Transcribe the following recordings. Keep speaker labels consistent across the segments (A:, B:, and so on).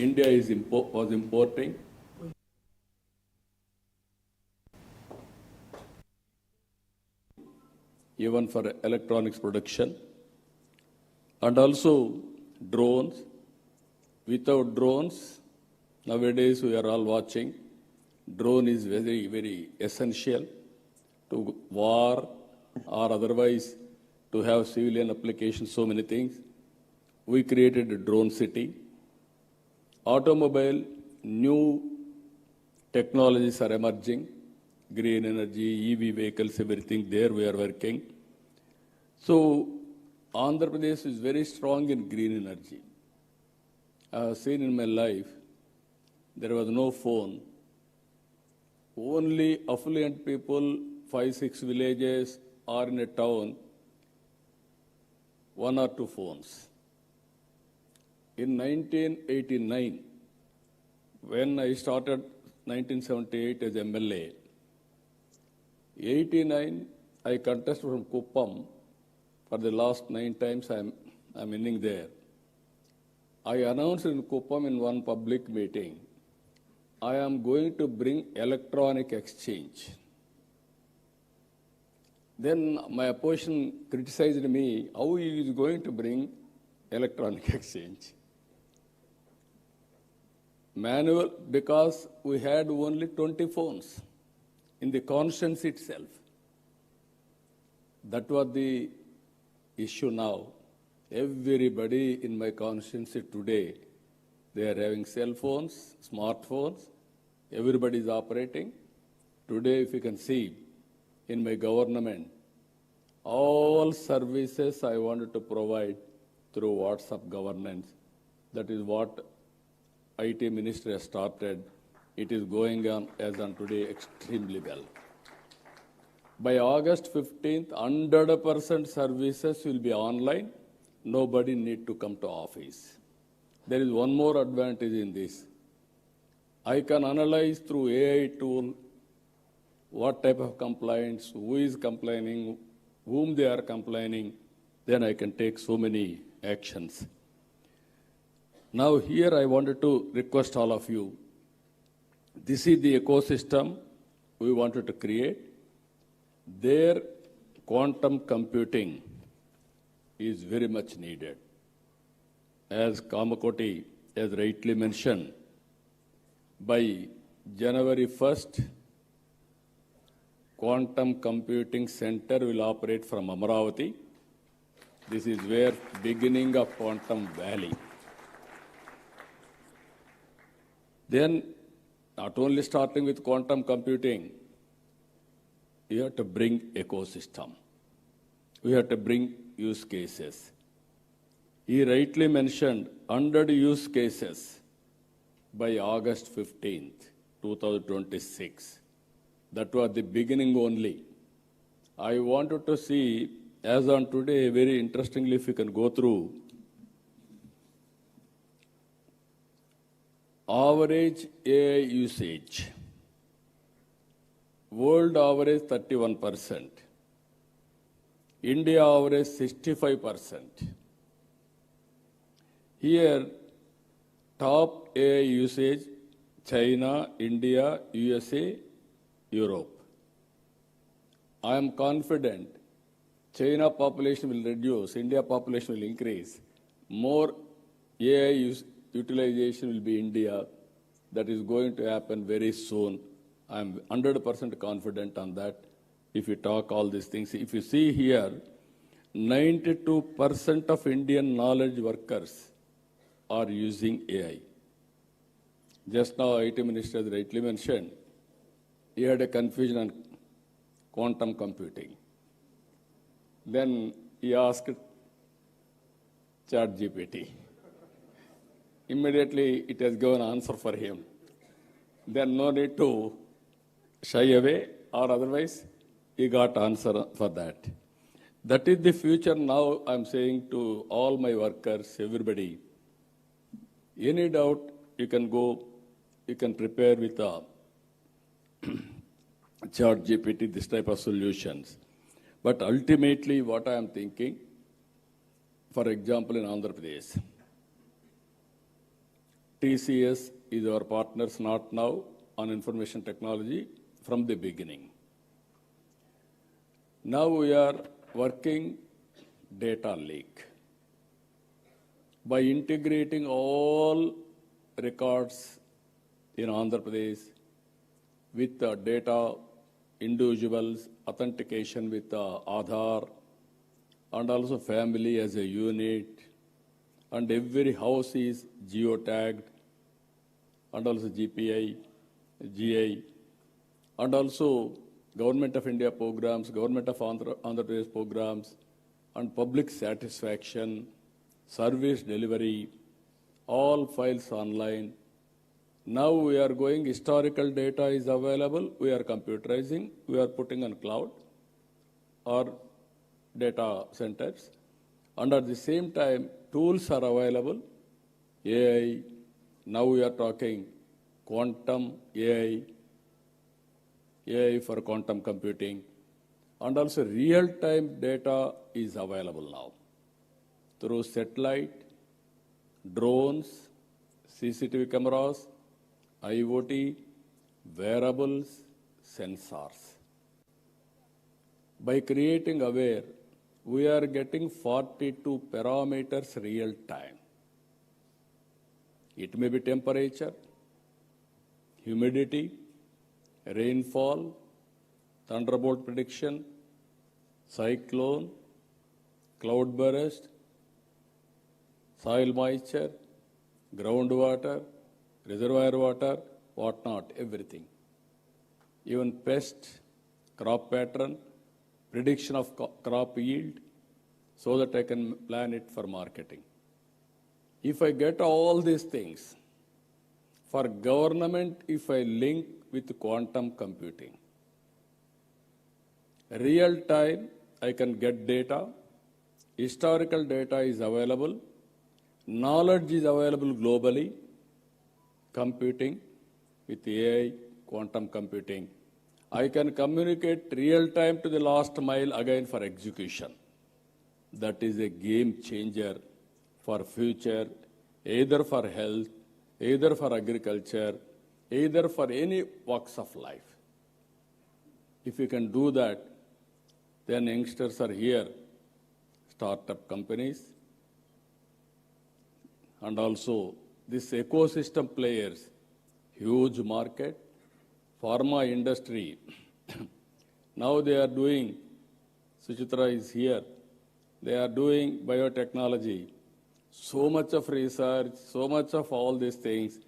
A: India was importing even for electronics production, and also drones. Without drones, nowadays we are all watching, drone is very, very essential to war or otherwise to have civilian applications, so many things. We created a drone city. Automobile, new technologies are emerging, green energy, EV vehicles, everything there we are working. So Andhra Pradesh is very strong in green energy. I have seen in my life, there was no phone. Only affluent people, 5-6 villages or in a town, 1 or 2 phones. In 1989, when I started 1978 as MLA, 89 I contested from Kuppam. For the last 9 times I'm winning there. I announced in Kuppam in one public meeting, I am going to bring electronic exchange. Then my opposition criticized me, how he is going to bring electronic exchange? Manual, because we had only 20 phones in the constituency itself. That was the issue now. Everybody in my constituency today, they are having cell phones, smartphones, everybody is operating. Today, if you can see, in my government, all services I wanted to provide through WhatsApp governance. That is what IT Ministry has started. It is going on as on today extremely well. By August 15th, 100% services will be online. Nobody need to come to office. There is one more advantage in this. I can analyze through AI tool what type of complaints, who is complaining, whom they are complaining. Then I can take so many actions. Now here I wanted to request all of you. This is the ecosystem we wanted to create. There, quantum computing is very much needed. As Kamakoti has rightly mentioned, by January 1st, Quantum Computing Center will operate from Amaravati. This is where beginning of Quantum Valley. Then, not only starting with quantum computing, you have to bring ecosystem. We have to bring use cases. He rightly mentioned 100 use cases by August 15th, 2026. That was the beginning only. I wanted to see, as on today, very interestingly, if you can go through, average AI usage. World average 31%. India average 65%. Here, top AI usage, China, India, USA, Europe. I am confident China population will reduce, India population will increase. More AI utilization will be India. That is going to happen very soon. I am 100% confident on that. If you talk all these things, if you see here, 92% of Indian knowledge workers are using AI. Just now, IT Minister has rightly mentioned, he had a confusion on quantum computing. Then he asked ChatGPT. Immediately, it has given an answer for him. Then no need to shy away, or otherwise, he got answer for that. That is the future now. I'm saying to all my workers, everybody, any doubt, you can go, you can prepare with a ChatGPT, this type of solutions. But ultimately, what I am thinking, for example, in Andhra Pradesh, TCS is our partners not now on information technology from the beginning. Now we are working data lake. By integrating all records in Andhra Pradesh with the data, individuals, authentication with Aadhaar, and also family as a unit, and every house is geotagged, and also GPI, GI, and also Government of India programs, Government of Andhra Pradesh programs, and public satisfaction, service delivery, all files online. Now we are going, historical data is available, we are computerizing, we are putting on cloud or data centers. And at the same time, tools are available, AI, now we are talking quantum AI, AI for quantum computing, and also real-time data is available now through satellite, drones, CCTV cameras, IoT, wearables, sensors. By creating Aware, we are getting 42 parameters real time. It may be temperature, humidity, rainfall, thunderbolt prediction, cyclone, cloud burst, soil moisture, groundwater, reservoir water, whatnot, everything. Even pest, crop pattern, prediction of crop yield, so that I can plan it for marketing. If I get all these things, for government, if I link with quantum computing, real time, I can get data, historical data is available, knowledge is available globally, computing with AI, quantum computing. I can communicate real time to the last mile again for execution. That is a game changer for future, either for health, either for agriculture, either for any walks of life. If you can do that, then youngsters are here, startup companies, and also this ecosystem players, huge market, pharma industry. Now they are doing, Suchitra is here, they are doing biotechnology, so much of research, so much of all these things.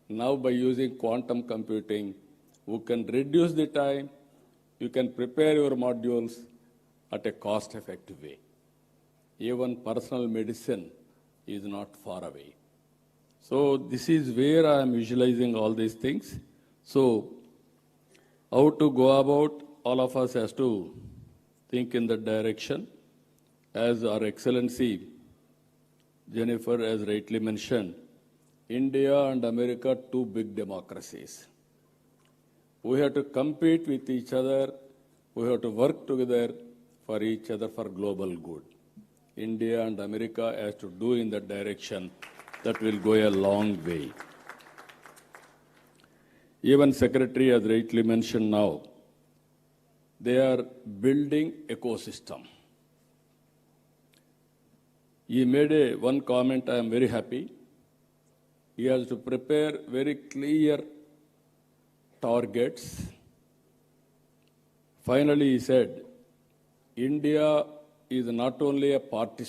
A: Now by using quantum computing, we can reduce the time, you can prepare your modules at a cost-effective way. Even personal medicine is not far away. So this is where I am visualizing all these things. So how to go about, all of us has to think in that direction. As our Excellency Jennifer has rightly mentioned, India and America, two big democracies. We have to compete with each other. We have to work together for each other for global good. India and America has to do in that direction. That will go a long way. Even Secretary has rightly mentioned now, they are building ecosystem. He made one comment, I am very happy. He has to prepare very clear targets. Finally, he said, India is not only a participant,